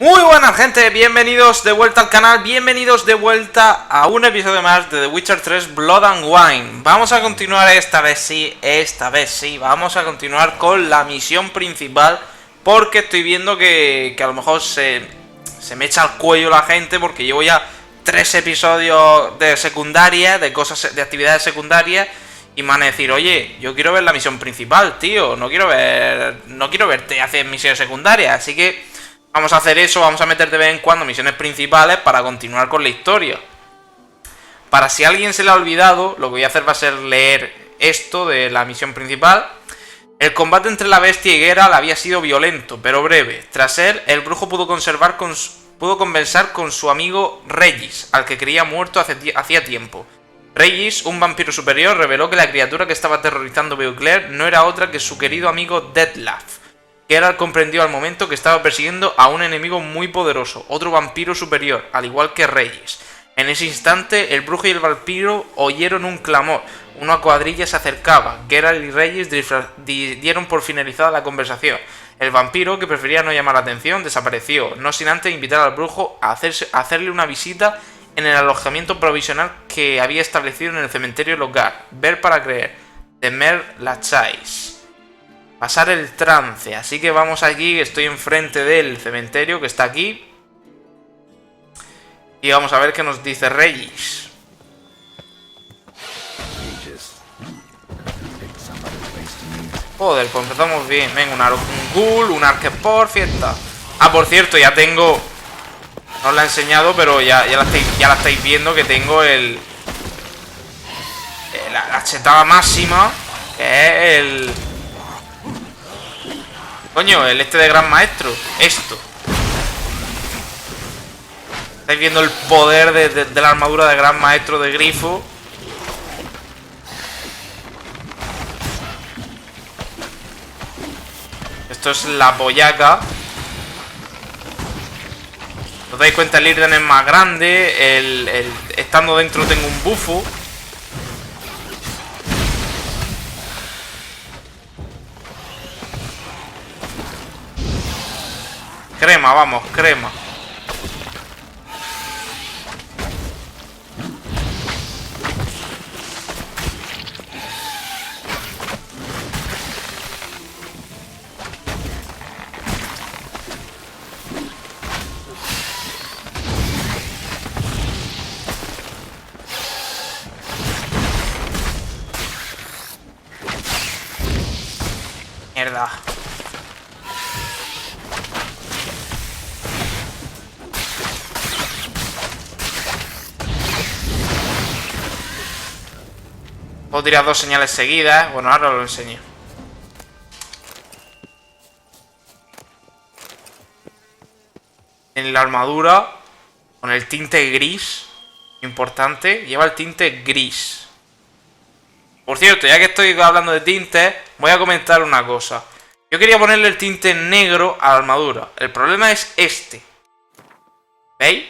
Muy buenas gente, bienvenidos de vuelta al canal, bienvenidos de vuelta a un episodio más de The Witcher 3 Blood and Wine. Vamos a continuar esta vez sí, vamos a continuar con la misión principal, porque estoy viendo que a lo mejor se me echa al cuello la gente, porque llevo ya 3 episodios de secundaria, de cosas, de actividades secundarias, y me van a decir, oye, yo quiero ver la misión principal, tío, no quiero verte hacer misiones secundarias, así que vamos a hacer eso, vamos a meter de vez en cuando misiones principales para continuar con la historia. Para si a alguien se le ha olvidado, lo que voy a hacer va a ser leer esto de la misión principal. El combate entre la bestia y Geralt había sido violento, pero breve. Tras él, el brujo pudo conversar con su amigo Regis, al que creía muerto hacía tiempo. Regis, un vampiro superior, reveló que la criatura que estaba aterrorizando Beauclair no era otra que su querido amigo Dettlaff. Geralt comprendió al momento que estaba persiguiendo a un enemigo muy poderoso, otro vampiro superior, al igual que Regis. En ese instante, el brujo y el vampiro oyeron un clamor. Una cuadrilla se acercaba. Geralt y Regis dieron por finalizada la conversación. El vampiro, que prefería no llamar la atención, desapareció, no sin antes invitar al brujo a hacerle una visita en el alojamiento provisional que había establecido en el cementerio local. Ver para creer, temer la chais. Pasar el trance, así que vamos aquí, estoy enfrente del cementerio que está aquí. Y vamos a ver qué nos dice Regis. Joder, pues empezamos bien. Venga, un ghoul, un arquepor, fiesta. Ah, por cierto, ya tengo... No os la he enseñado, pero ya la estáis viendo que tengo la chetada máxima, que es el... Coño, el de gran maestro. Esto. Estáis viendo el poder de la armadura de gran maestro de grifo. Esto es la pollaca. ¿Os dais cuenta? El Irden es más grande. Estando dentro tengo un bufo. Crema, vamos, crema. Mierda. Puedo tirar 2 señales seguidas. Bueno, ahora lo enseño. En la armadura, con el tinte gris, importante, lleva el tinte gris. Por cierto, ya que estoy hablando de tintes, voy a comentar una cosa. Yo quería ponerle el tinte negro a la armadura. El problema es este. ¿Veis?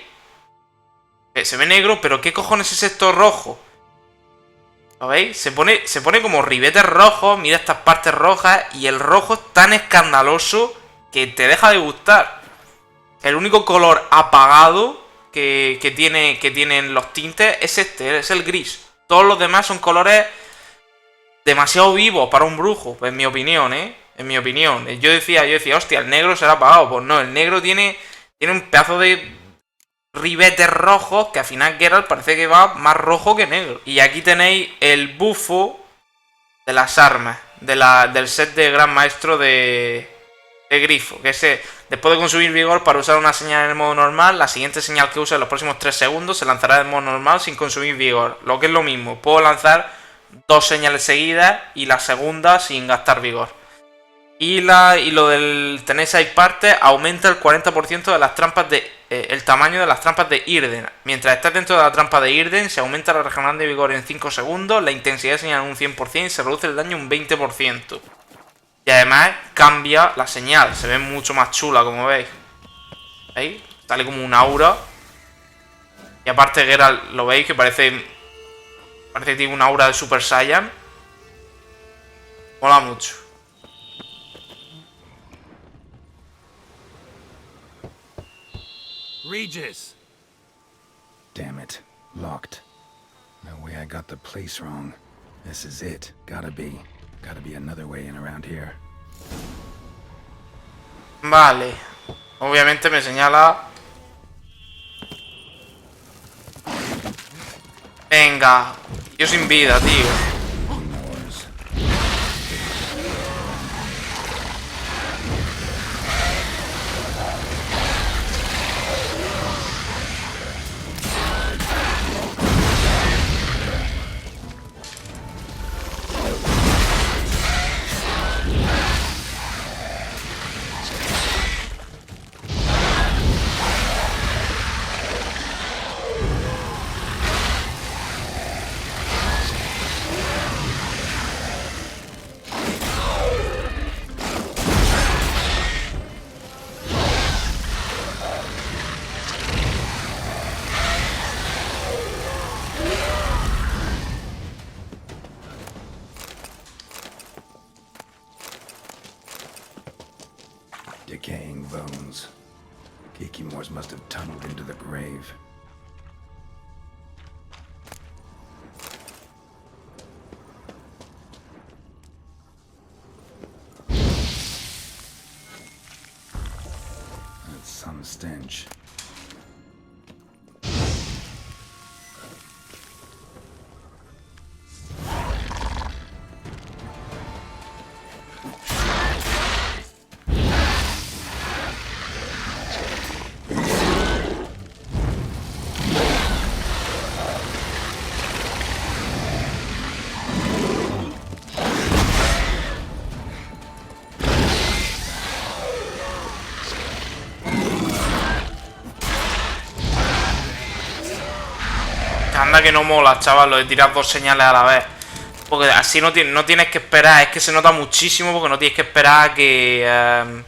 Se ve negro, pero ¿qué cojones es esto rojo? ¿Lo veis? Se pone como ribetes rojos. Mira estas partes rojas. Y el rojo es tan escandaloso que te deja de gustar. El único color apagado que tienen los tintes es este, es el gris. Todos los demás son colores demasiado vivos para un brujo, en mi opinión, ¿eh? En mi opinión. Yo decía, hostia, el negro será apagado. Pues no, el negro tiene un pedazo de ribetes rojos que al final Geralt parece que va más rojo que negro. Y aquí tenéis el bufo de las armas del set de gran maestro de grifo, que ese, después de consumir vigor para usar una señal en el modo normal, la siguiente señal que use en los próximos 3 segundos se lanzará en modo normal sin consumir vigor, lo que es lo mismo, puedo lanzar 2 señales seguidas y la segunda sin gastar vigor. Y lo del tenéis ahí parte, aumenta el 40% de las trampas el tamaño de las trampas de Irden. Mientras estás dentro de la trampa de Irden, se aumenta la regeneración de vigor en 5 segundos, la intensidad de señal en un 100% y se reduce el daño un 20%. Y además cambia la señal, se ve mucho más chula, como veis. ¿Veis? Sale como un aura. Y aparte Geralt, lo veis que parece que tiene un aura de Super Saiyan. Mola mucho. outrageous. Damn it. Locked. No way I got the place wrong. This is it. Gotta be. Gotta be another way in around here. Vale. Obviamente me señala... Venga. Yo sin vida, tío. Decaying bones. Kikimores must have tunneled into the grave. That's some stench. Anda que no mola, chaval, lo de tirar dos señales a la vez. Porque así no tienes que esperar. Es que se nota muchísimo porque no tienes que esperar a que...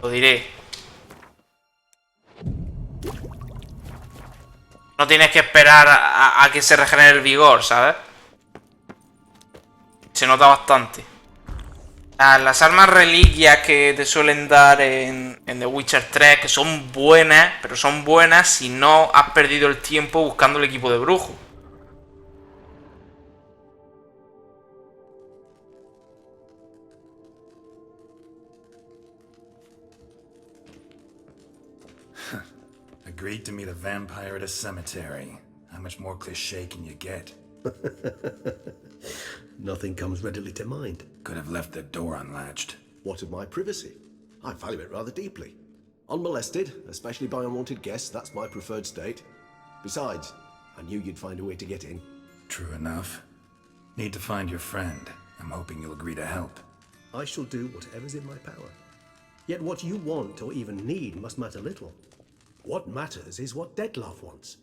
lo diré. No tienes que esperar a que se regenere el vigor, ¿sabes? Se nota bastante. Las armas reliquias que te suelen dar en The Witcher 3, que son buenas, pero son buenas si no has perdido el tiempo buscando el equipo de brujo. Agreed to meet a vampire at a cemetery. How much more cliché can you get? Nothing comes readily to mind. Could have left the door unlatched. What of my privacy? I value it rather deeply. Unmolested, especially by unwanted guests, that's my preferred state. Besides, I knew you'd find a way to get in. True enough. Need to find your friend. I'm hoping you'll agree to help. I shall do whatever's in my power. Yet what you want or even need must matter little. What matters is what Detlef wants.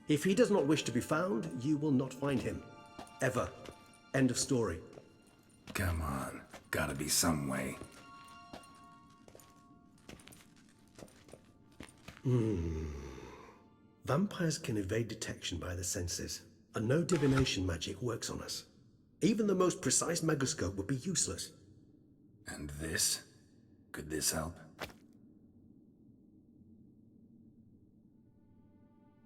If he does not wish to be found, you will not find him. Ever. End of story. Come on. Gotta be some way. Vampires can evade detection by the senses, and no divination magic works on us. Even the most precise megascope would be useless. And this? Could this help?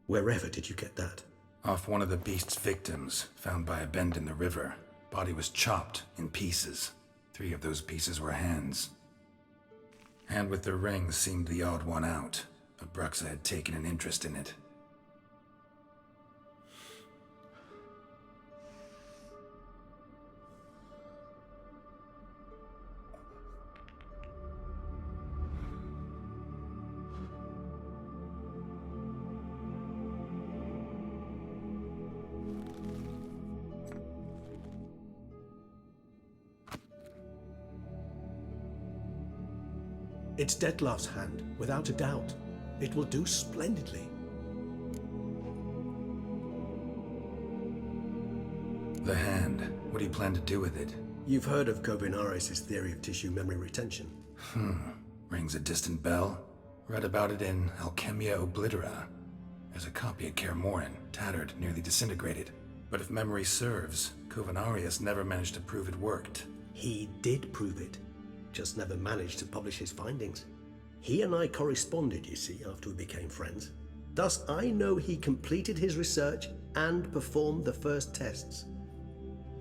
Wherever did you get that? Off one of the beast's victims, found by a bend in the river. Body was chopped in pieces. 3 of those pieces were hands. Hand with the ring seemed the odd one out. Abruxa had taken an interest in it. It's Detlef's hand, without a doubt. It will do splendidly. The hand. What do you plan to do with it? You've heard of Kobinaris' theory of tissue memory retention. Rings a distant bell. Read about it in Alchemia Oblitera. There's a copy at Kaer Morhen, tattered, nearly disintegrated. But if memory serves, Kobinaris never managed to prove it worked. He did prove it, just never managed to publish his findings. He and I corresponded, you see, after we became friends. Thus, I know he completed his research and performed the first tests.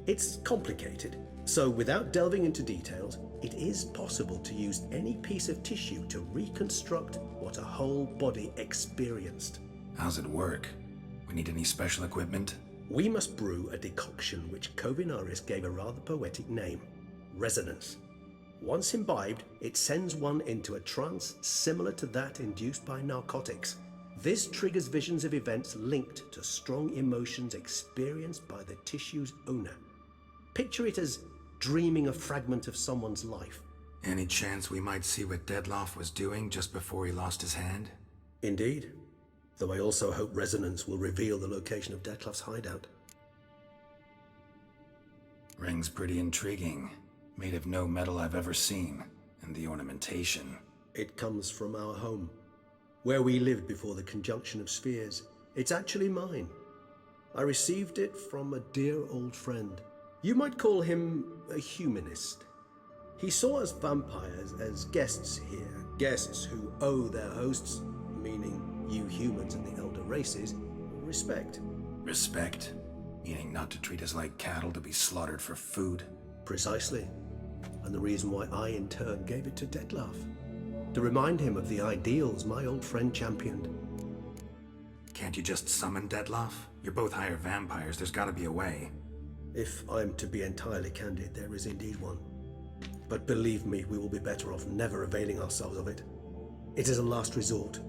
It's complicated, so without delving into details, it is possible to use any piece of tissue to reconstruct what a whole body experienced. How's it work? We need any special equipment? We must brew a decoction which Kovinaris gave a rather poetic name, resonance. Once imbibed, it sends one into a trance similar to that induced by narcotics. This triggers visions of events linked to strong emotions experienced by the tissue's owner. Picture it as dreaming a fragment of someone's life. Any chance we might see what Dettlaff was doing just before he lost his hand? Indeed. Though I also hope resonance will reveal the location of Dettlaff's hideout. Ring's pretty intriguing. Made of no metal I've ever seen. And the ornamentation. It comes from our home, where we lived before the conjunction of spheres. It's actually mine. I received it from a dear old friend. You might call him a humanist. He saw us vampires as guests here, guests who owe their hosts, meaning you humans and the elder races, respect. Respect? Meaning not to treat us like cattle to be slaughtered for food? Precisely. And the reason why I in turn gave it to Dettlaff. To remind him of the ideals my old friend championed. Can't you just summon Dettlaff? You're both higher vampires, there's gotta be a way. If I'm to be entirely candid, there is indeed one. But believe me, we will be better off never availing ourselves of it. It is a last resort.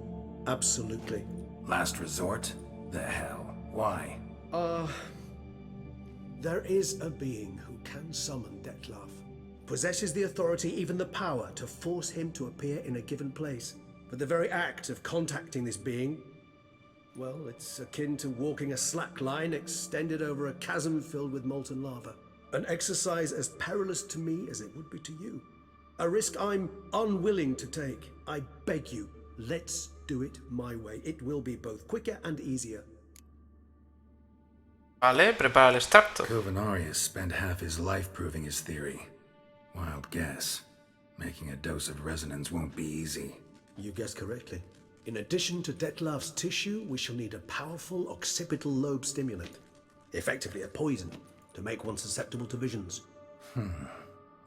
Absolutely. Last resort? The hell? Why? There is a being who can summon Dettlaff. Possesses the authority, even the power, to force him to appear in a given place. But the very act of contacting this being, well, it's akin to walking a slack line extended over a chasm filled with molten lava. An exercise as perilous to me as it would be to you. A risk I'm unwilling to take. I beg you, let's do it my way. It will be both quicker and easier. Vale, prepara el extracto. Kovinaris spent half his life proving his theory. Wild guess. Making a dose of resonance won't be easy. You guessed correctly. In addition to Dettlaff's tissue, we shall need a powerful occipital lobe stimulant. Effectively a poison, to make one susceptible to visions.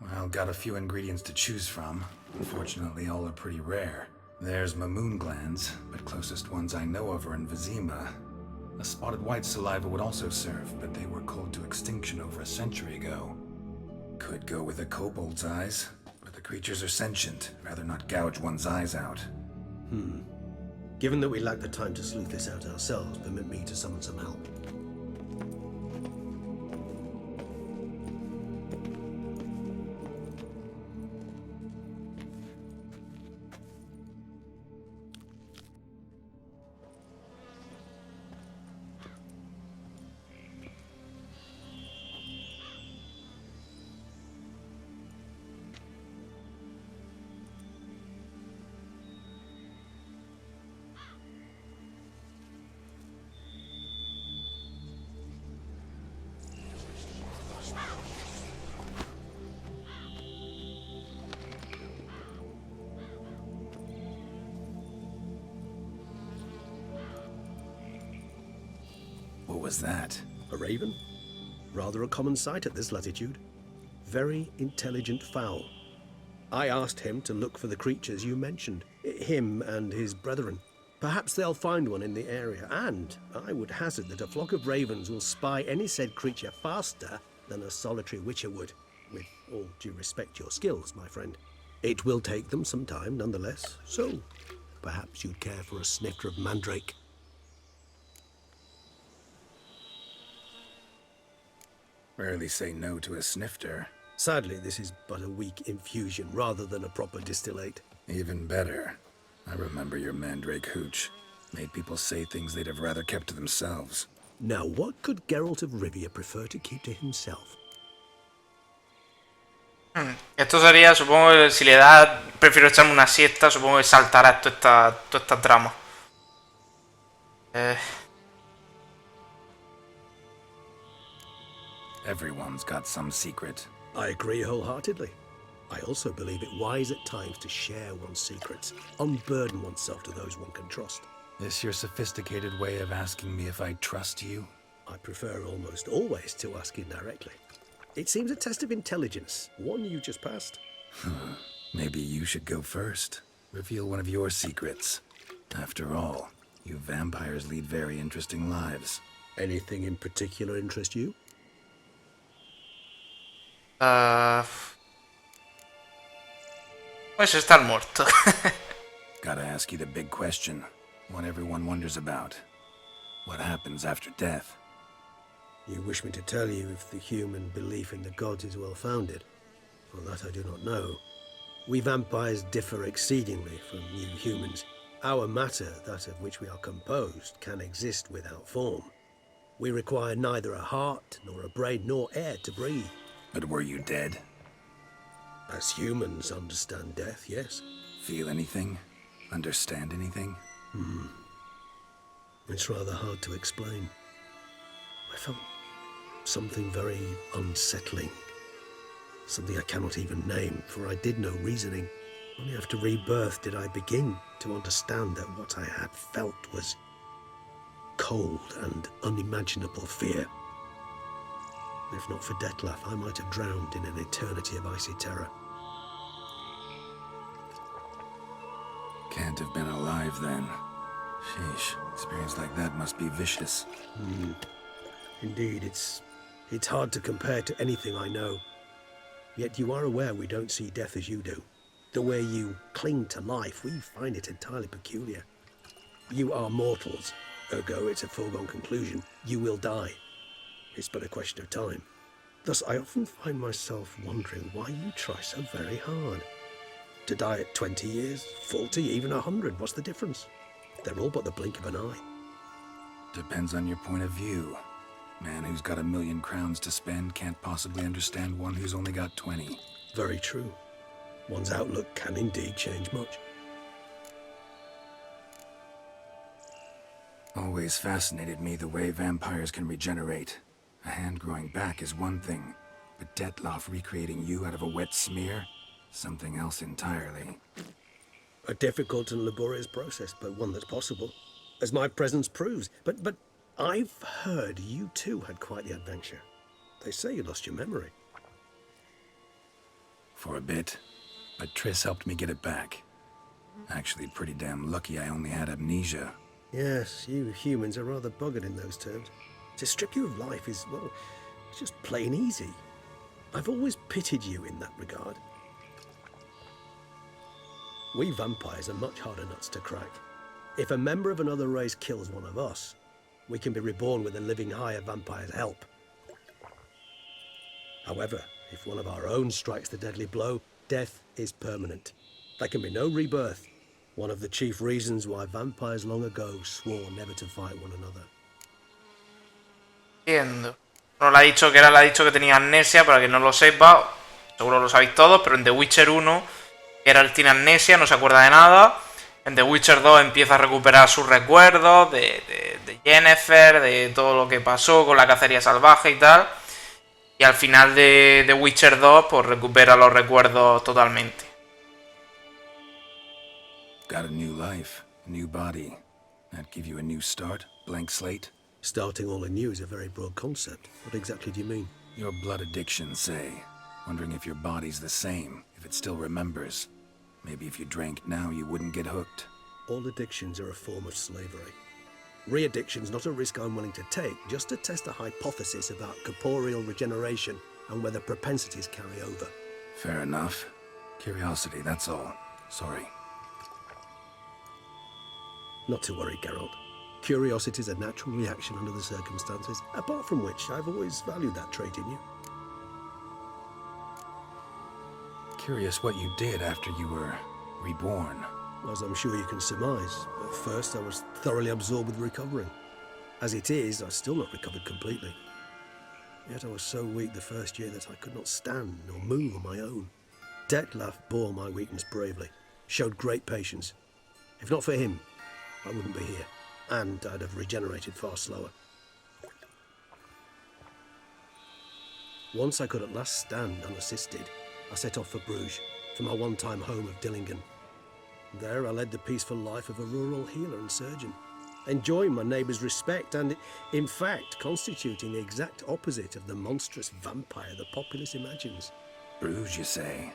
Well, got a few ingredients to choose from. Unfortunately, all are pretty rare. There's mamoon glands, but closest ones I know of are in Vizima. A spotted white saliva would also serve, but they were cold to extinction over a century ago. Could go with a kobold's eyes, but the creatures are sentient. Rather not gouge one's eyes out. Given that we lack the time to sleuth this out ourselves, permit me to summon some help. What was that? A raven? Rather a common sight at this latitude. Very intelligent fowl. I asked him to look for the creatures you mentioned, him and his brethren. Perhaps they'll find one in the area, and I would hazard that a flock of ravens will spy any said creature faster than a solitary witcher would. With all due respect to your skills, my friend. It will take them some time, nonetheless, so perhaps you'd care for a snifter of mandrake. Rarely say no to a snifter. Sadly, this is but a weak infusion rather than a proper distillate. Even better. I remember your mandrake hooch. Made people say things they'd have rather kept to themselves. Now, what could Geralt of Rivia prefer to keep to himself? Esto sería, supongo, si le da, prefiero echarme una siesta, supongo que saltará toda esta trama. Everyone's got some secret. I agree wholeheartedly. I also believe it wise at times to share one's secrets, unburden oneself to those one can trust. This your sophisticated way of asking me if I trust you? I prefer almost always to ask indirectly. It seems a test of intelligence, one you just passed. Maybe you should go first. Reveal one of your secrets. After all, you vampires lead very interesting lives. Anything in particular interest you? Pues estar muerto. Gotta ask you the big question, one everyone wonders about. What happens after death? You wish me to tell you if the human belief in the gods is well founded? Well, that I do not know. We vampires differ exceedingly from you humans. Our matter, that of which we are composed, can exist without form. We require neither a heart, nor a brain, nor air to breathe. But were you dead? As humans understand death, yes. Feel anything? Understand anything? It's rather hard to explain. I felt something very unsettling. Something I cannot even name, for I did no reasoning. Only after rebirth did I begin to understand that what I had felt was cold and unimaginable fear. If not for Detlef, I might have drowned in an eternity of icy terror. Can't have been alive then. Sheesh, experience like that must be vicious. Indeed, it's hard to compare to anything I know. Yet you are aware we don't see death as you do. The way you cling to life, we find it entirely peculiar. You are mortals, ergo it's a foregone conclusion. You will die. It's but a question of time. Thus, I often find myself wondering why you try so very hard. To die at 20 years, 40, even 100, what's the difference? They're all but the blink of an eye. Depends on your point of view. Man who's got 1,000,000 crowns to spend can't possibly understand one who's only got 20. Very true. One's outlook can indeed change much. Always fascinated me the way vampires can regenerate. A hand growing back is one thing, but Detlef recreating you out of a wet smear? Something else entirely. A difficult and laborious process, but one that's possible, as my presence proves. But I've heard you too had quite the adventure. They say you lost your memory. For a bit, but Triss helped me get it back. Actually, pretty damn lucky I only had amnesia. Yes, you humans are rather buggered in those terms. To strip you of life is, well, it's just plain easy. I've always pitied you in that regard. We vampires are much harder nuts to crack. If a member of another race kills one of us, we can be reborn with a living higher vampire's help. However, if one of our own strikes the deadly blow, death is permanent. There can be no rebirth. One of the chief reasons why vampires long ago swore never to fight one another. Entiendo. No le ha dicho que era, le ha dicho que tenía amnesia, para que no lo sepa. Seguro lo sabéis todos, pero en The Witcher 1, que era el tiene amnesia, no se acuerda de nada. En The Witcher 2 empieza a recuperar sus recuerdos de Yennefer, de todo lo que pasó con la cacería salvaje y tal. Y al final de The Witcher 2, pues recupera los recuerdos totalmente. Got a new life, a new body. That give you a new start, blank slate? Starting all anew is a very broad concept. What exactly do you mean? Your blood addiction, say. Wondering if your body's the same, if it still remembers. Maybe if you drank now, you wouldn't get hooked. All addictions are a form of slavery. Re-addiction's not a risk I'm willing to take, just to test a hypothesis about corporeal regeneration and whether propensities carry over. Fair enough. Curiosity, that's all. Sorry. Not to worry, Geralt. Curiosity is a natural reaction under the circumstances, apart from which I've always valued that trait in you. Curious what you did after you were reborn. As I'm sure you can surmise, at first I was thoroughly absorbed with recovering. As it is, I've still not recovered completely. Yet I was so weak the first year that I could not stand or move on my own. Detlef bore my weakness bravely, showed great patience. If not for him, I wouldn't be here, and I'd have regenerated far slower. Once I could at last stand unassisted, I set off for Bruges, for my one-time home of Dillingen. There I led the peaceful life of a rural healer and surgeon, enjoying my neighbours' respect and, in fact, constituting the exact opposite of the monstrous vampire the populace imagines. Bruges, you say?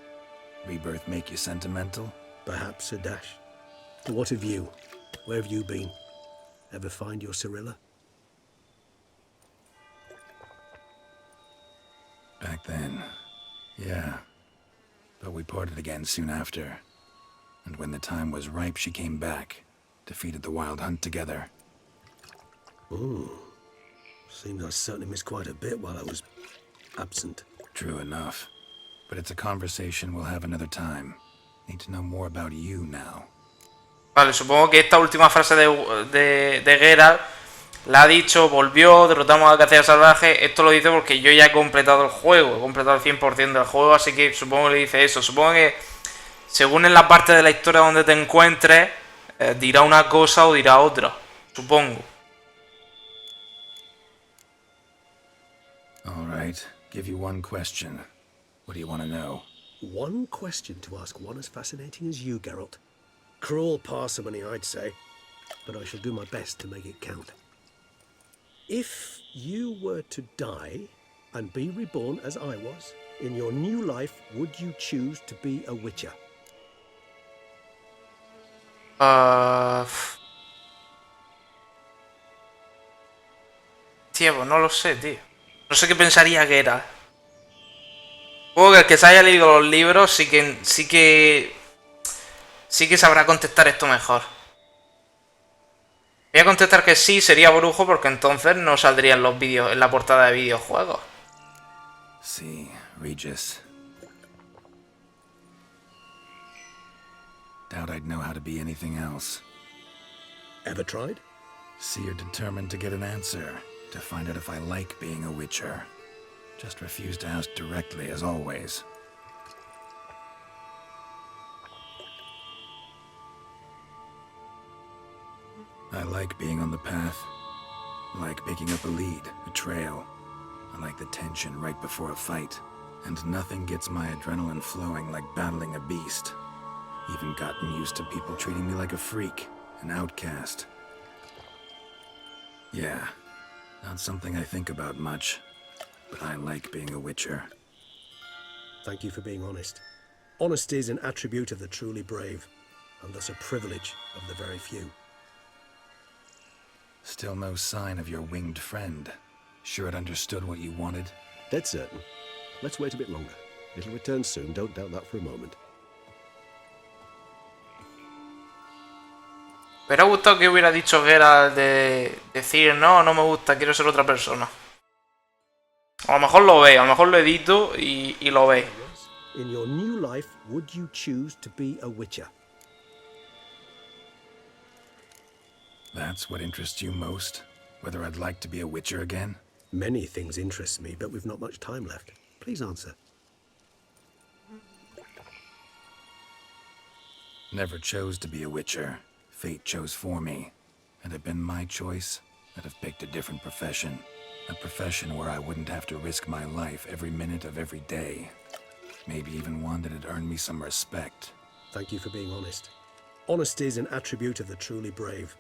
Rebirth make you sentimental? Perhaps a dash. But what of you? Where have you been? Ever find your Cyrilla? Back then, yeah. But we parted again soon after. And when the time was ripe, she came back, defeated the Wild Hunt together. Ooh. Seems I certainly missed quite a bit while I was absent. True enough. But it's a conversation we'll have another time. Need to know more about you now. Vale, supongo que esta última frase de Geralt la ha dicho, volvió, derrotamos a la cacería salvaje. Esto lo dice porque yo ya he completado el juego, he completado el 100% del juego, así que supongo que le dice eso. Supongo que según en la parte de la historia donde te encuentres, dirá una cosa o dirá otra, supongo. All right, give you one question. What do you want to know? One question to ask one as fascinating as you, Geralt. Cruel parsimony, I'd say, but I shall do my best to make it count. If you were to die and be reborn as I was, in your new life, would you choose to be a Witcher? Tío, pues no lo sé, tío. No sé qué pensaría Geralt. Supongo que el que se haya leído los libros sí que sabrá contestar esto mejor. Voy a contestar que sí, sería brujo, porque entonces no saldrían los vídeos en la portada de videojuegos. Sí, Regis. Doubt I'd know how to be anything else. Ever tried? See, you're determined to get an answer, to find out if I like being a Witcher. Just refuse to ask directly, as always. I like being on the path. I like picking up a lead, a trail. I like the tension right before a fight. And nothing gets my adrenaline flowing like battling a beast. Even gotten used to people treating me like a freak, an outcast. Yeah, not something I think about much, but I like being a Witcher. Thank you for being honest. Honesty is an attribute of the truly brave, and thus a privilege of the very few. Still no sign of your winged friend. Sure it understood what you wanted? Dead certain. Let's wait a bit longer. It'll return soon, don't doubt that for a moment. Me hubiera gustado que hubiera dicho Geralt de decir no, no me gusta, quiero ser otra persona. A lo mejor lo ve, a lo mejor lo edito y lo ve. In your new life, would you choose to be a Witcher? That's what interests you most? Whether I'd like to be a Witcher again? Many things interest me, but we've not much time left. Please answer. Never chose to be a Witcher. Fate chose for me. Had it been my choice, I'd have picked a different profession. A profession where I wouldn't have to risk my life every minute of every day. Maybe even one that had earned me some respect. Thank you for being honest. Honesty is an attribute of the truly brave,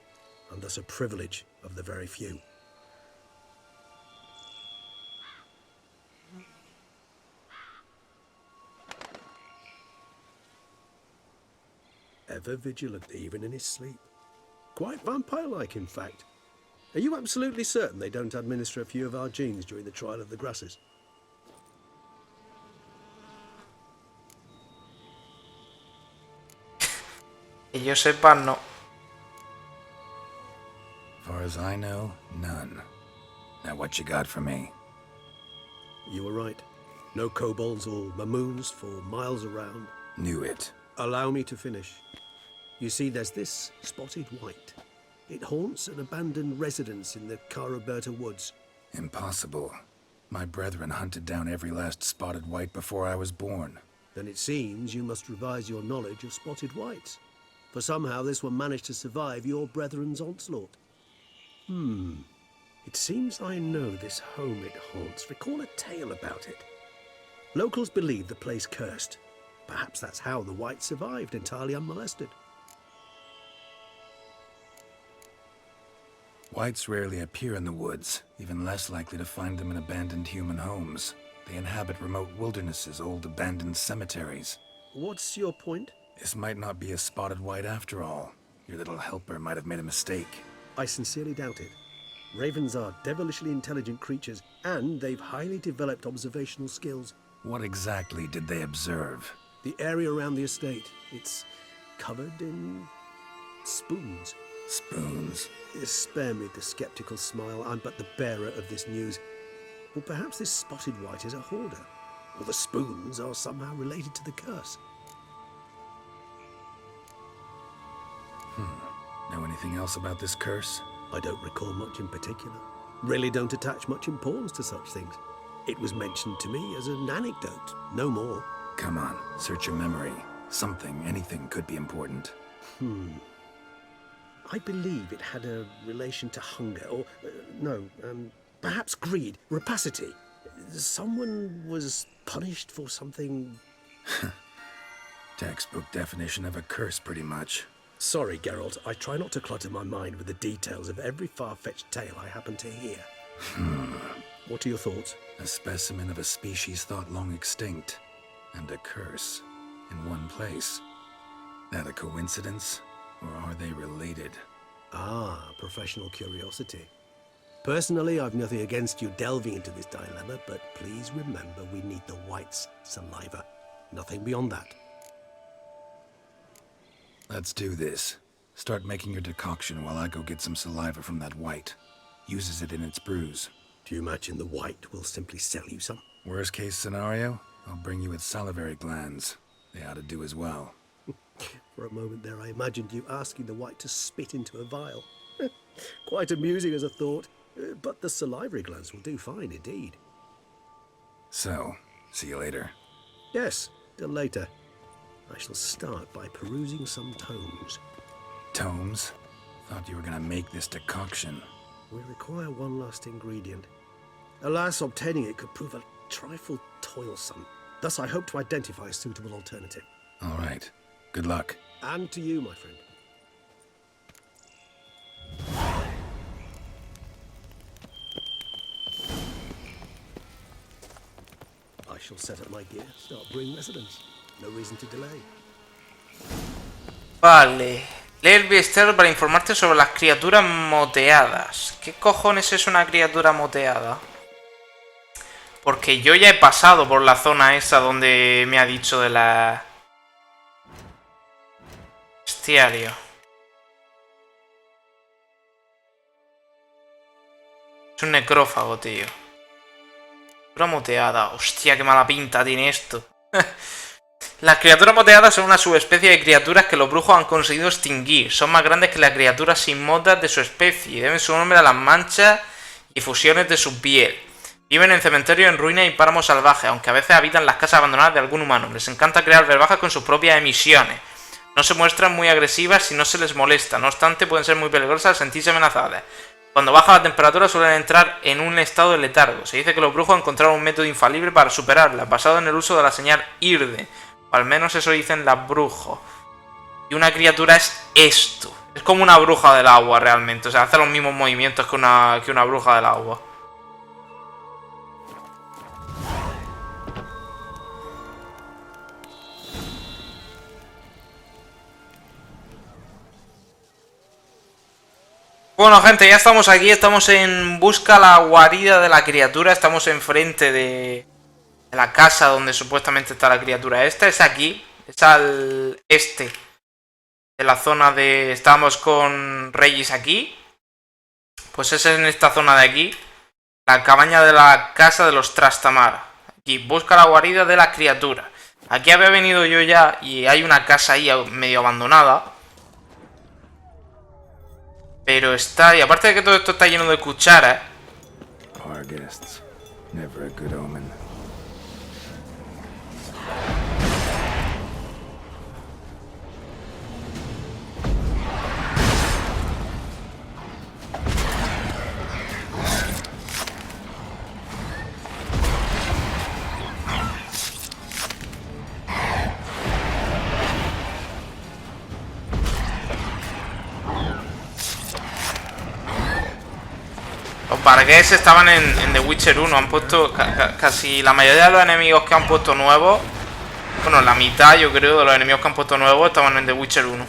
and thus a privilege of the very few. Ever vigilant, even in his sleep. Quite vampire-like, in fact. Are you absolutely certain they don't administer a few of our genes during the trial of the grasses? Que yo sepa, no. Far as I know, none. Now what you got for me? You were right. No kobolds or mamoons for miles around. Knew it. Allow me to finish. You see, there's this spotted white. It haunts an abandoned residence in the Caraberta woods. Impossible. My brethren hunted down every last spotted white before I was born. Then it seems you must revise your knowledge of spotted whites. For somehow this one managed to survive your brethren's onslaught. It seems I know this home it haunts. Recall a tale about it. Locals believe the place cursed. Perhaps that's how the whites survived entirely unmolested. Whites rarely appear in the woods, even less likely to find them in abandoned human homes. They inhabit remote wildernesses, old abandoned cemeteries. What's your point? This might not be a spotted white after all. Your little helper might have made a mistake. I sincerely doubt it. Ravens are devilishly intelligent creatures, and they've highly developed observational skills. What exactly did they observe? The area around the estate, it's covered in spoons. Spoons? Spare me the skeptical smile. I'm but the bearer of this news. Or perhaps this spotted white is a hoarder, or the spoons are somehow related to the curse. Know anything else about this curse? I don't recall much in particular. Really don't attach much importance to such things. It was mentioned to me as an anecdote, no more. Come on, search your memory. Something, anything could be important. I believe it had a relation to hunger, or, perhaps greed, rapacity. Someone was punished for something... Textbook definition of a curse, pretty much. Sorry, Geralt, I try not to clutter my mind with the details of every far-fetched tale I happen to hear. What are your thoughts? A specimen of a species thought long extinct, and a curse, in one place. That a coincidence, or are they related? Ah, professional curiosity. Personally, I've nothing against you delving into this dilemma, but please remember we need the white's saliva. Nothing beyond that. Let's do this. Start making your decoction while I go get some saliva from that white. Uses it in its brews. Do you imagine the white will simply sell you some? Worst case scenario, I'll bring you its salivary glands. They ought to do as well. For a moment there, I imagined you asking the white to spit into a vial. Quite amusing as a thought, but the salivary glands will do fine indeed. So, see you later. Yes, till later. I shall start by perusing some tomes. Tomes? Thought you were gonna make this decoction. We require one last ingredient. Alas, obtaining it could prove a trifle toilsome. Thus, I hope to identify a suitable alternative. All right. Good luck. And to you, my friend. I shall set up my gear, start brewing residence. No reason to delay. Vale. Lee el bestiario para informarte sobre las criaturas moteadas. ¿Qué cojones es una criatura moteada? Porque yo ya he pasado por la zona esa donde me ha dicho de la... Bestiario. Es un necrófago, tío. Criatura moteada. Hostia, qué mala pinta tiene esto. Las criaturas moteadas son una subespecie de criaturas que los brujos han conseguido extinguir. Son más grandes que las criaturas sin motas de su especie y deben su nombre a las manchas y fusiones de su piel. Viven en cementerios en ruinas y páramos salvajes, aunque a veces habitan las casas abandonadas de algún humano. Les encanta crear verbajas con sus propias emisiones. No se muestran muy agresivas si no se les molesta, no obstante pueden ser muy peligrosas al sentirse amenazadas. Cuando baja la temperatura suelen entrar en un estado de letargo. Se dice que los brujos encontraron un método infalible para superarla, basado en el uso de la señal IRDE. O al menos eso dicen las brujos. Y una criatura es esto. Es como una bruja del agua realmente. O sea, hace los mismos movimientos que una bruja del agua. Bueno, gente, ya estamos aquí. Estamos en busca de la guarida de la criatura. Estamos enfrente de la casa donde supuestamente está la criatura. Esta es aquí, es al este de la zona de... Estábamos con Reyes aquí. Pues es en esta zona de aquí. La cabaña de la casa de los Trastamara. Aquí, busca la guarida de la criatura. Aquí había venido yo ya y hay una casa ahí medio abandonada. Pero está... Y aparte de que todo esto está lleno de cucharas. Our guests. Never a good omen. parqués estaban en The Witcher 1. Han puesto casi la mayoría de los enemigos que han puesto nuevos. Bueno, la mitad yo creo de los enemigos que han puesto nuevos estaban en The Witcher 1.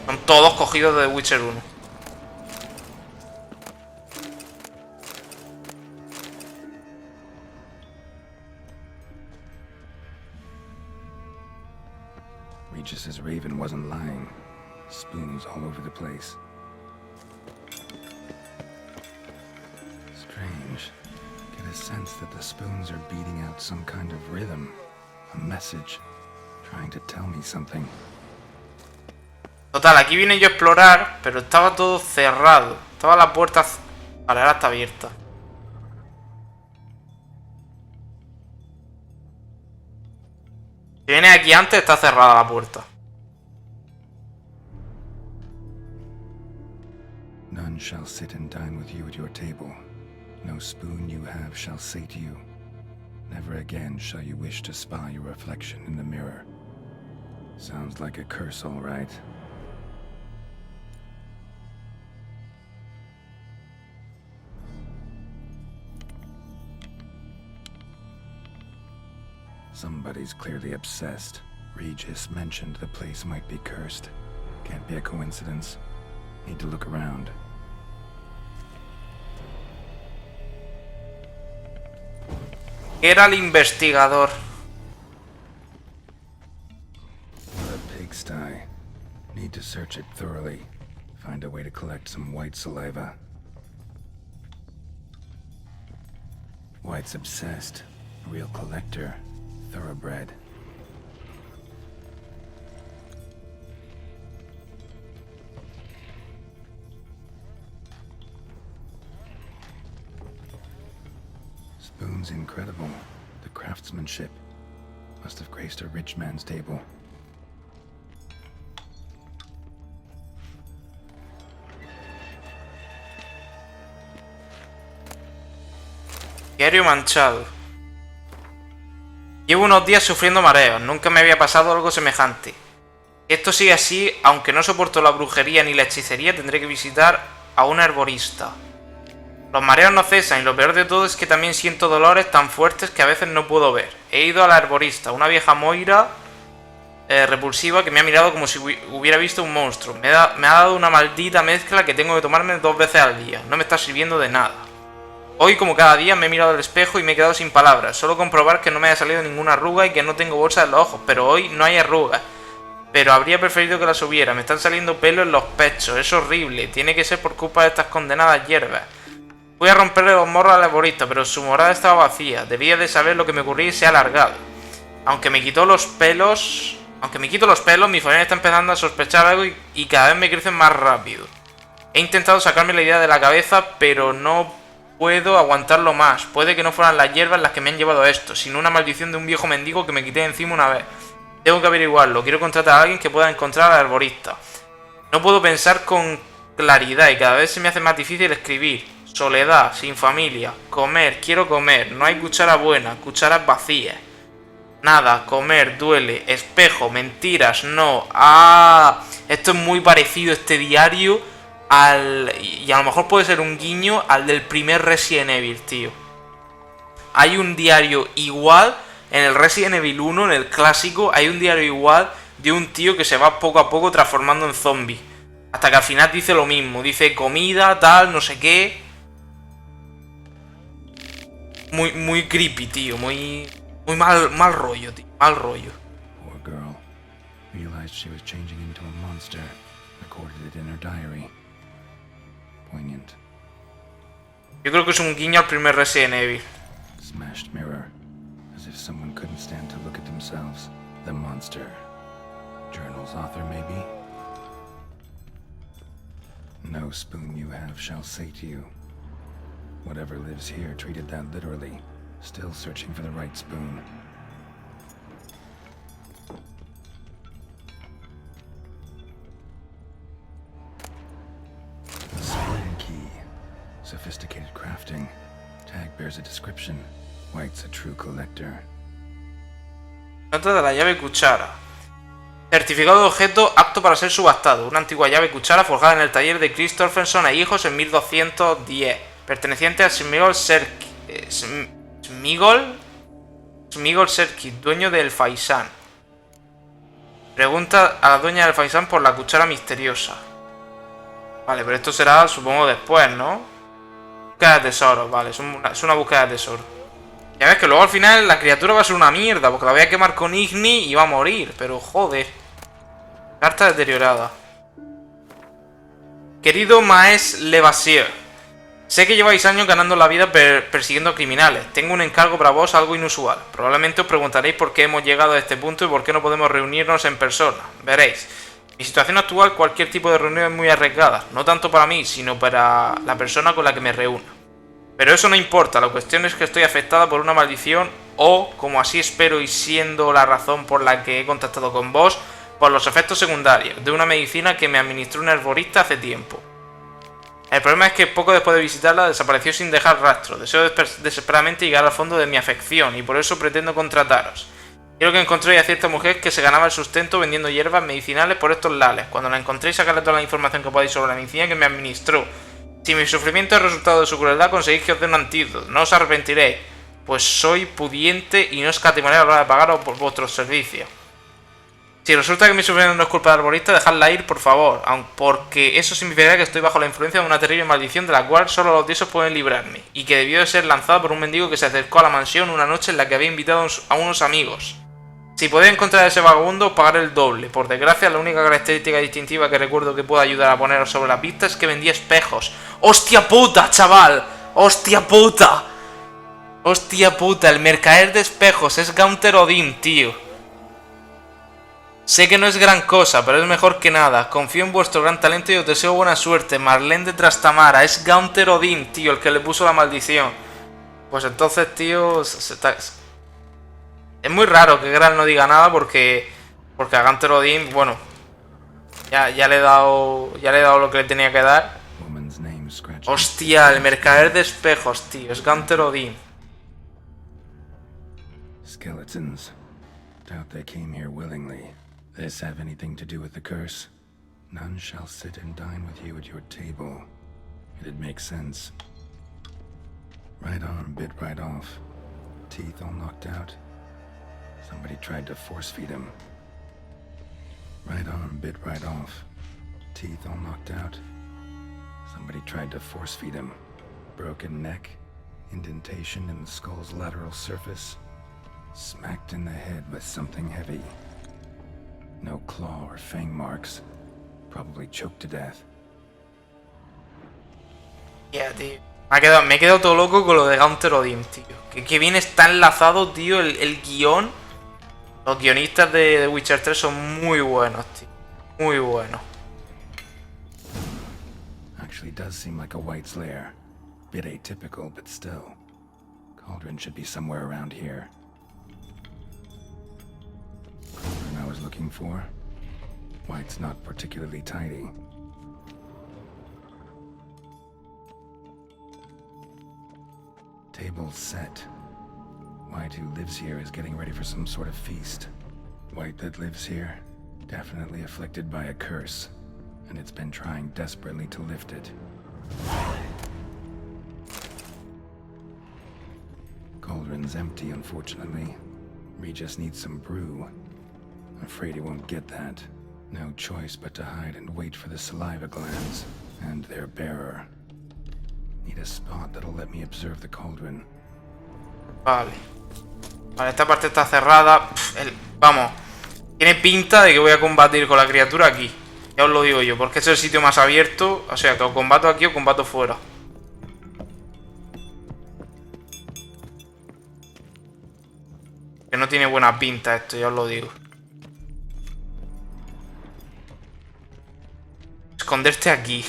Son todos cogidos de The Witcher 1. Regis's raven wasn't lying. Spoons all over the place. Strange. Get a sense that the spoons are beating out some kind of rhythm. A message. Trying to tell me something. Total, aquí vine yo a explorar, pero estaba todo cerrado. Estaba la puerta... Vale, ahora está abierta. Si vienes aquí antes, está cerrada la puerta. None shall sit and dine with you at your table. No spoon you have shall say to you. Never again shall you wish to spy your reflection in the mirror. Sounds like a curse, all right. Somebody's clearly obsessed. Regis mentioned the place might be cursed. Can't be a coincidence. Need to look around. Era el investigador. What a pigsty. Need to search it thoroughly. Find a way to collect some white saliva. White's obsessed. Real collector. Thoroughbred. Spoon's incredible. The craftsmanship must have graced a rich man's table. Diario manchado. Llevo unos días sufriendo mareos, nunca me había pasado algo semejante. Si esto sigue así, aunque no soporto la brujería ni la hechicería, tendré que visitar a un herborista. Los mareos no cesan y lo peor de todo es que también siento dolores tan fuertes que a veces no puedo ver. He ido a la herborista, una vieja moira repulsiva que me ha mirado como si hubiera visto un monstruo. Me ha dado una maldita mezcla que tengo que tomarme 2 veces al día. No me está sirviendo de nada. Hoy, como cada día, me he mirado al espejo y me he quedado sin palabras. Solo comprobar que no me haya salido ninguna arruga y que no tengo bolsa en los ojos. Pero hoy no hay arrugas. Pero habría preferido que las hubiera. Me están saliendo pelos en los pechos. Es horrible. Tiene que ser por culpa de estas condenadas hierbas. Voy a romperle los morros al herborista, pero su morada estaba vacía. Debía de saber lo que me ocurría y se ha alargado. Aunque me quito los pelos, mi familia está empezando a sospechar algo y cada vez me crecen más rápido. He intentado sacarme la idea de la cabeza, pero no puedo aguantarlo más. Puede que no fueran las hierbas las que me han llevado a esto, sino una maldición de un viejo mendigo que me quité encima una vez. Tengo que averiguarlo. Quiero contratar a alguien que pueda encontrar al herborista. No puedo pensar con claridad y cada vez se me hace más difícil escribir. Soledad, sin familia, comer, quiero comer, no hay cuchara buena, cucharas vacías. Nada, comer, duele, espejo, mentiras, no. Esto es muy parecido, este diario, y a lo mejor puede ser un guiño al del primer Resident Evil, tío. Hay un diario igual, en el Resident Evil 1, en el clásico, hay un diario igual de un tío que se va poco a poco transformando en zombie. Hasta que al final dice lo mismo, dice comida, tal, no sé qué. Muy creepy, tío, muy mal rollo, tío, mal rollo. Poor girl. Realized she was changing into a monster. Recorded it in her diary. Poignant. Yo creo que es un guiño al primer Resident Evil. Smashed mirror. As if someone couldn't stand to look at themselves. The monster. Journal's author, maybe? No spoon you have shall say to you. Whatever lives here treated that literally. Still searching for the right spoon. A spoon key. Sophisticated crafting. Tag bears a description. White's a true collector. Nota de la llave cuchara. Certificado de objeto apto para ser subastado. Una antigua llave cuchara forjada en el taller de Christopherson e hijos en 1210. perteneciente a Smigol Serkis, dueño del Faisán. Pregunta a la dueña del Faisán por la cuchara misteriosa. Vale, pero esto será, supongo, después, ¿no? Búsqueda de tesoros, vale, es una búsqueda de tesoros. Ya ves que luego al final la criatura va a ser una mierda, porque la voy a quemar con Igni y va a morir, pero joder. Carta deteriorada. Querido Maes Levassier, sé que lleváis años ganando la vida persiguiendo criminales. Tengo un encargo para vos algo inusual. Probablemente os preguntaréis por qué hemos llegado a este punto y por qué no podemos reunirnos en persona. Veréis. Mi situación actual, cualquier tipo de reunión es muy arriesgada. No tanto para mí, sino para la persona con la que me reúna. Pero eso no importa, la cuestión es que estoy afectada por una maldición o, como así espero y siendo la razón por la que he contactado con vos, por los efectos secundarios de una medicina que me administró un herborista hace tiempo. El problema es que poco después de visitarla desapareció sin dejar rastro. Deseo desesperadamente llegar al fondo de mi afección y por eso pretendo contrataros. Quiero que encontréis a cierta mujer que se ganaba el sustento vendiendo hierbas medicinales por estos lares. Cuando la encontréis, sacarle toda la información que podáis sobre la medicina que me administró. Si mi sufrimiento es resultado de su crueldad, conseguís que os dé un antídoto. No os arrepentiréis, pues soy pudiente y no escatimaré a la hora de pagaros por vuestros servicios. Si resulta que mi sufrimiento no es culpa del arborista, dejadla ir, por favor, porque eso significaría que estoy bajo la influencia de una terrible maldición de la cual solo los dioses pueden librarme, y que debió de ser lanzada por un mendigo que se acercó a la mansión una noche en la que había invitado a unos amigos. Si podéis encontrar a ese vagabundo, os pagaré el doble. Por desgracia, la única característica distintiva que recuerdo que pueda ayudar a poneros sobre la pista es que vendía espejos. ¡Hostia puta, chaval! ¡Hostia puta! ¡Hostia puta! El mercader de espejos es Gaunter Odin, tío. Sé que no es gran cosa, pero es mejor que nada. Confío en vuestro gran talento y os deseo buena suerte. Marlene de Trastamara. Es Gaunter Odin, tío, el que le puso la maldición. Pues entonces, tío... Es muy raro que Gran no diga nada porque a Gaunter Odin, bueno, ya le he dado lo que le tenía que dar. Hostia, el mercader de espejos, tío, es Gaunter Odin. Skeletons. Doubt they came here willingly. This have anything to do with the curse? None shall sit and dine with you at your table. It'd make sense. Right arm bit right off. Teeth all knocked out. Somebody tried to force feed him. Right arm bit right off. Teeth all knocked out. Somebody tried to force feed him. Broken neck. Indentation in the skull's lateral surface. Smacked in the head with something heavy. No claw or fang marks. Probably choked to death. Ya, tío. Me he quedado todo loco con lo de Gaunter Odin, tío. Que bien está enlazado, tío, el guión. Los guionistas de Witcher 3 son muy buenos, tío. Muy buenos. Actually does seem like a White's lair. Bit atypical, but still. Cauldron should be somewhere around here. Cauldron I was looking for. White's not particularly tidy. Table set. White who lives here is getting ready for some sort of feast. White that lives here, definitely afflicted by a curse, and it's been trying desperately to lift it. Cauldron's empty, unfortunately. Regis needs some brew. Afraid he won't get that. No choice but to hide and wait for the saliva glands and their bearer. Need a spot that'll let me observe the cauldron. Vale. Vale, esta parte está cerrada. Vamos. Tiene pinta de que voy a combatir con la criatura aquí. Ya os lo digo yo, porque es el sitio más abierto. O sea, que o combato aquí o combato fuera. Que no tiene buena pinta esto, ya os lo digo. Esconderte aquí.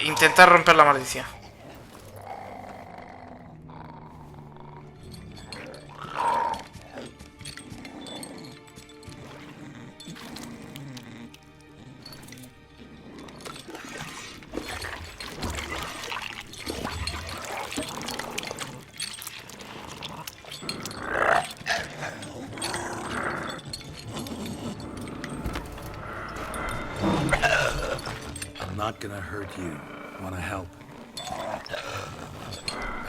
intentar romper la maldición. I'm not gonna hurt you. Wanna help?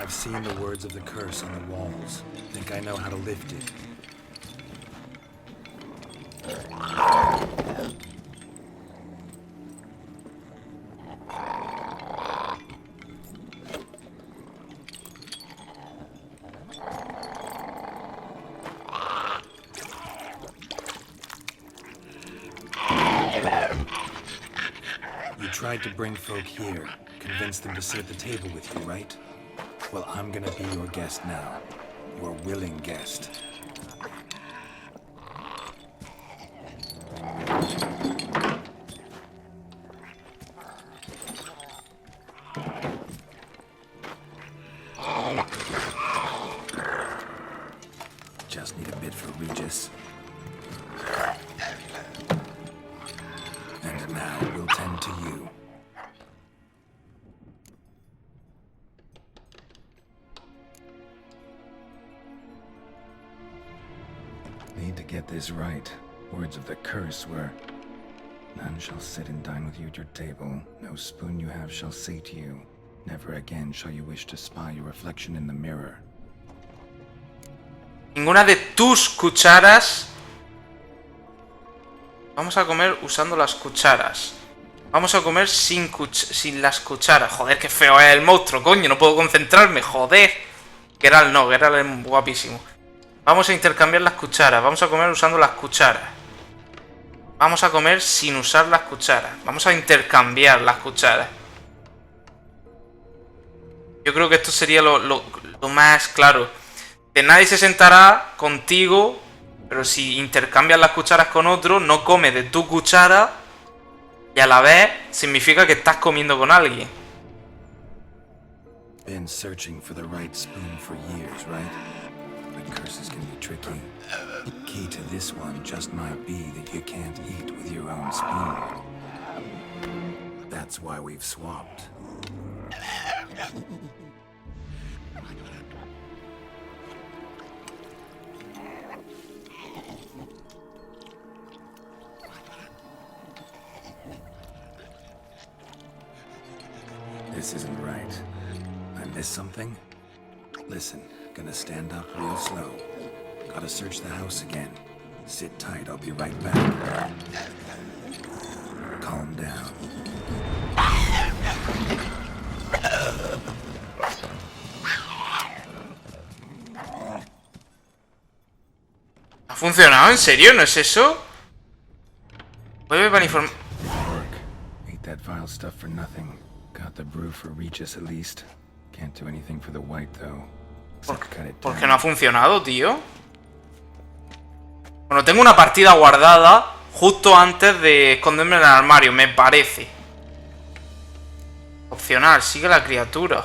I've seen the words of the curse on the walls. Think I know how to lift it. You tried to bring folk here, convince them to sit at the table with you, right? Well, I'm gonna be your guest now. Your willing guest. Just need a bit for Regis. And now we'll tend to you. Need to get this right. Words of the curse were, none shall sit and dine with you at your table. No spoon you have shall sate you. Never again shall you wish to spy your reflection in the mirror. Ninguna de tus cucharas. Vamos a comer usando las cucharas. Vamos a comer sin las cucharas. Joder, qué feo es el monstruo, coño. No puedo concentrarme, joder. Geralt no, Geralt es guapísimo. Vamos a intercambiar las cucharas. Vamos a comer usando las cucharas. Vamos a comer sin usar las cucharas. Vamos a intercambiar las cucharas. Yo creo que esto sería lo más claro. Que nadie se sentará contigo, pero si intercambias las cucharas con otro, no come de tu cuchara y a la vez significa que estás comiendo con alguien. Been searching for the right spoon for years, right? But curses can be tricky. Key to this one just might be that you can't eat with your own spoon. That's why we've swapped. This isn't right. I missed something? Listen, gonna stand up real slow. Gotta search the house again. Sit tight, I'll be right back. Calm down. ¿Ha funcionado? ¿En serio? ¿No es eso? Vuelve para informar. Ate that vile stuff for nothing. Got the brew for Regis at least. Can't do anything for the white though. ¿Por qué no ha funcionado, tío? Bueno, tengo una partida guardada justo antes de esconderme en el armario, me parece. Opcional, sigue la criatura.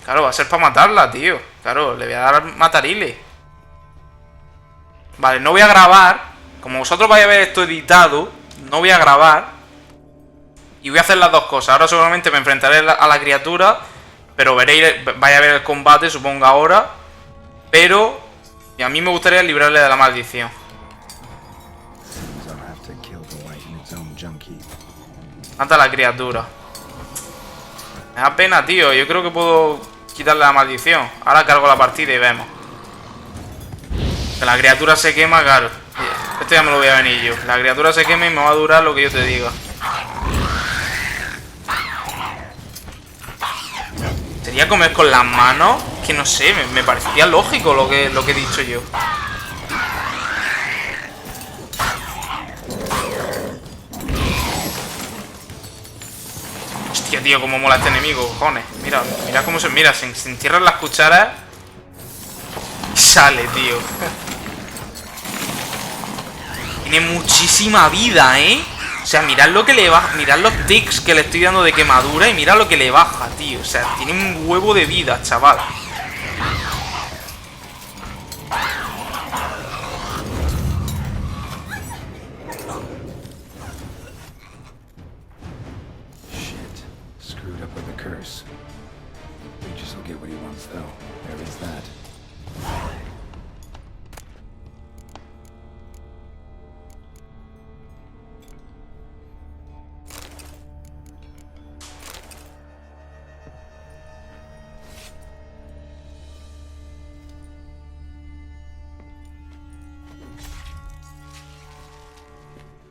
Claro, va a ser para matarla, tío. Claro, le voy a dar matarile. Vale, no voy a grabar. Como vosotros vais a ver esto editado, no voy a grabar. Y voy a hacer las dos cosas. Ahora seguramente me enfrentaré a la criatura, pero veréis, vaya a ver el combate, supongo ahora. Pero y a mí me gustaría librarle de la maldición. Mata a la criatura. Me da pena, tío. Yo creo que puedo quitarle la maldición. Ahora cargo la partida y vemos. Que la criatura se quema, claro. Esto ya me lo voy a venir yo. La criatura se quema y me va a durar lo que yo te diga. ¿Sería comer con las manos? Que no sé, me parecería lógico lo que he dicho yo. Hostia, tío, cómo mola este enemigo, cojones. Mira, mira cómo se... Mira, se entierran las cucharas y sale, tío. Tiene muchísima vida, ¿eh? sea, mirad lo que le baja. Mirad los tics que le estoy dando de quemadura y mirad lo que le baja, tío. O sea, tiene un huevo de vida, chaval. Shit. Screwed up with the curse. Regis will get what he wants, though. There is that.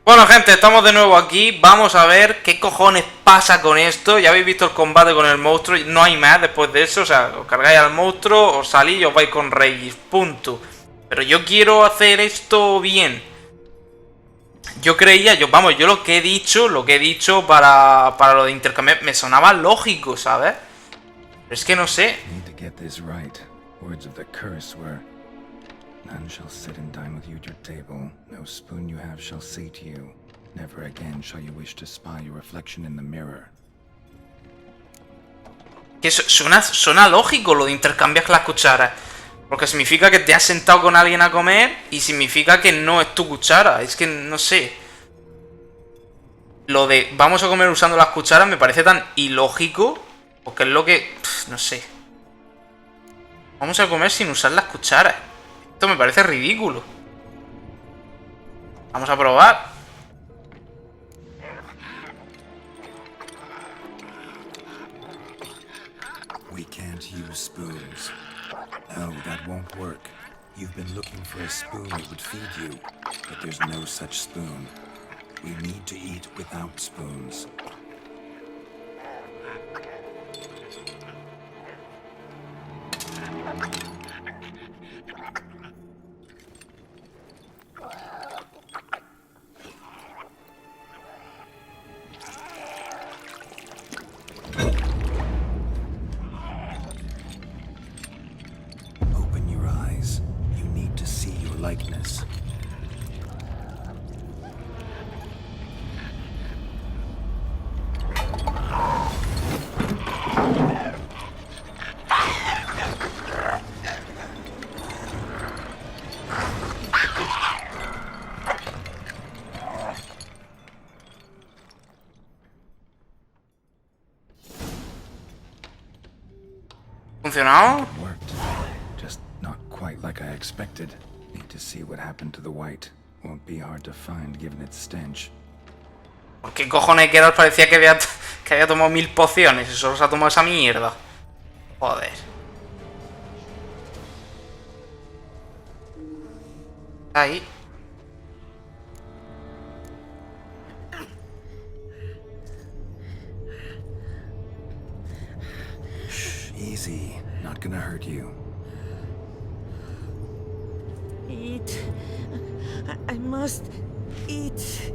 Bueno, gente, estamos de nuevo aquí. Vamos a ver qué cojones pasa con esto. Ya habéis visto el combate con el monstruo. No hay más después de eso. O sea, os cargáis al monstruo, os salís y os vais con Regis. Punto. Pero yo quiero hacer esto bien. Yo creía, yo lo que he dicho para lo de intercambiar, me sonaba lógico, ¿sabes? Pero es que no sé. Need to get this right. Words of the curse were, none shall sit and dine with you at your table. No spoon you have shall sate you. Never again shall you wish to spy your reflection in the mirror. Que suena lógico lo de intercambiar las cucharas. Porque significa que te has sentado con alguien a comer y significa que no es tu cuchara. Es que no sé. Lo de vamos a comer usando las cucharas me parece tan ilógico. Porque es lo que... no sé. Vamos a comer sin usar las cucharas. Esto me parece ridículo. Vamos a probar. We can't use spoons. No, that won't work. You've been looking for a spoon that would feed you, but there's no such spoon. We need to eat without spoons. Open your eyes. You need to see your likeness. ¿Funcionado? It worked. Just not quite like I expected. Need to see what happened to the white. Won't be hard to find given its stench. ¿Por qué cojones Queda parecía que había tomado 1000 pociones y solo se ha tomado esa mierda? Joder. Ahí. Shh, easy. Not gonna hurt you. Eat. I must eat.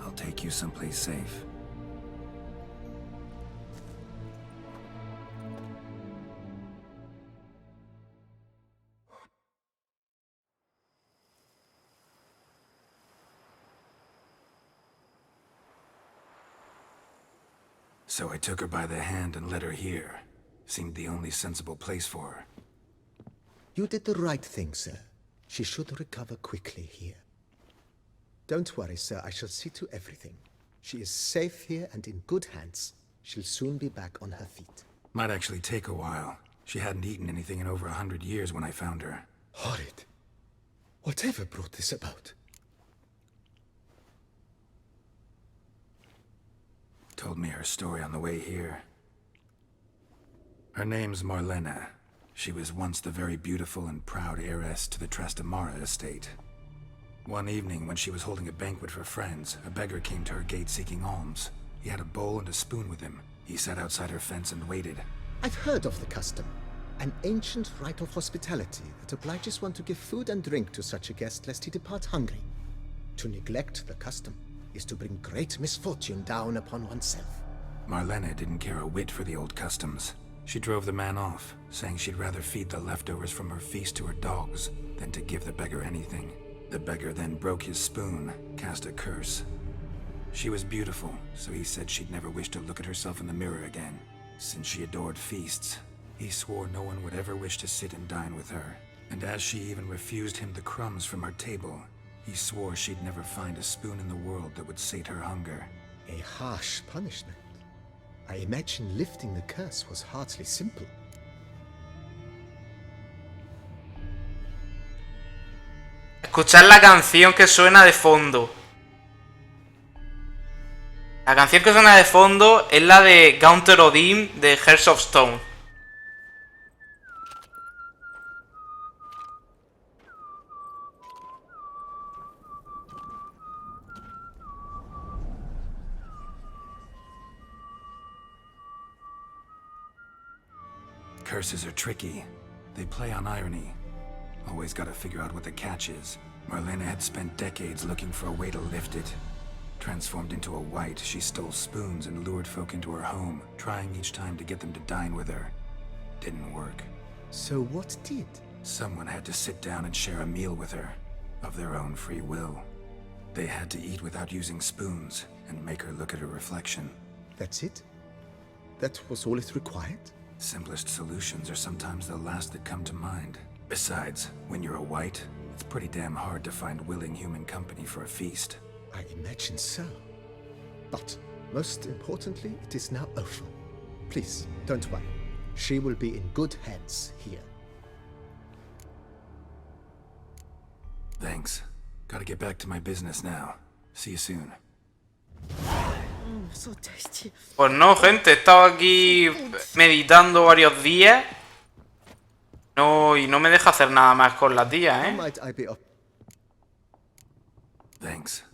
I'll take you someplace safe. So I took her by the hand and led her here. Seemed the only sensible place for her. You did the right thing, sir. She should recover quickly here. Don't worry, sir. I shall see to everything. She is safe here and in good hands. She'll soon be back on her feet. Might actually take a while. She hadn't eaten anything in over 100 years when I found her. Horrid. Whatever brought this about? Told me her story on the way here. Her name's Marlena. She was once the very beautiful and proud heiress to the Trastamara estate. One evening, when she was holding a banquet for friends, a beggar came to her gate seeking alms. He had a bowl and a spoon with him. He sat outside her fence and waited. I've heard of the custom. An ancient rite of hospitality that obliges one to give food and drink to such a guest lest he depart hungry. To neglect the custom is to bring great misfortune down upon oneself. Marlena didn't care a whit for the old customs. She drove the man off, saying she'd rather feed the leftovers from her feast to her dogs than to give the beggar anything. The beggar then broke his spoon, cast a curse. She was beautiful, so he said she'd never wish to look at herself in the mirror again. Since she adored feasts, he swore no one would ever wish to sit and dine with her. And as she even refused him the crumbs from her table, he swore she'd never find a spoon in the world that would sate her hunger. A harsh punishment. I imagine lifting the curse was hardly simple. Escuchad la canción que suena de fondo. La canción que suena de fondo es la de Gaunter Odin de Hearts of Stone. Curses are tricky. They play on irony. Always gotta figure out what the catch is. Marlena had spent decades looking for a way to lift it. Transformed into a wight, she stole spoons and lured folk into her home, trying each time to get them to dine with her. Didn't work. So what did? Someone had to sit down and share a meal with her, of their own free will. They had to eat without using spoons, and make her look at her reflection. That's it? That was all it required? Simplest solutions are sometimes the last that come to mind. Besides, when you're a wight, it's pretty damn hard to find willing human company for a feast. I imagine so. But, most importantly, it is now over. Please, don't worry. She will be in good hands here. Thanks. Gotta get back to my business now. See you soon. So tasty. Pues no, gente, he estado aquí meditando varios días. No, y no me deja hacer nada más con las días, Might I be up? Thanks.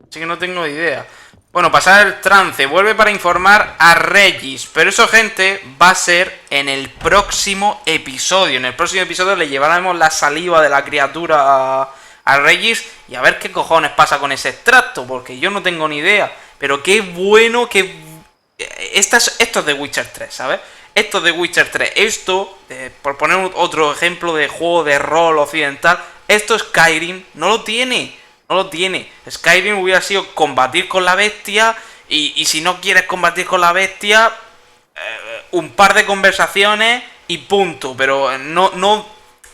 Así que no tengo idea. Bueno, pasar el trance. Vuelve para informar a Regis. Pero eso, gente, va a ser en el próximo episodio. En el próximo episodio le llevaremos la saliva de la criatura a Regis. Y a ver qué cojones pasa con ese extracto. Porque yo no tengo ni idea. Pero qué bueno que... Esto es de Witcher 3, ¿sabes? Esto es de Witcher 3. Esto, por poner otro ejemplo de juego de rol occidental, esto Skyrim no lo tiene. No lo tiene. Skyrim hubiera sido combatir con la bestia. Y si no quieres combatir con la bestia, un par de conversaciones y punto. Pero no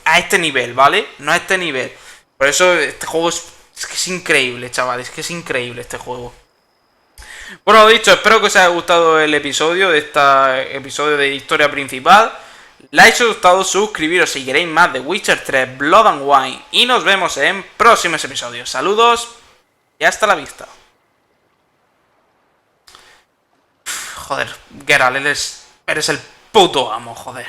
a este nivel, ¿vale? No a este nivel. Por eso este juego es que es increíble, chavales. Es que es increíble este juego. Bueno, lo dicho, espero que os haya gustado el episodio de episodio de historia principal. Like si os ha gustado, suscribiros si queréis más de Witcher 3, Blood and Wine. Y nos vemos en próximos episodios. Saludos y hasta la vista. Joder, Geralt, eres el puto amo, joder.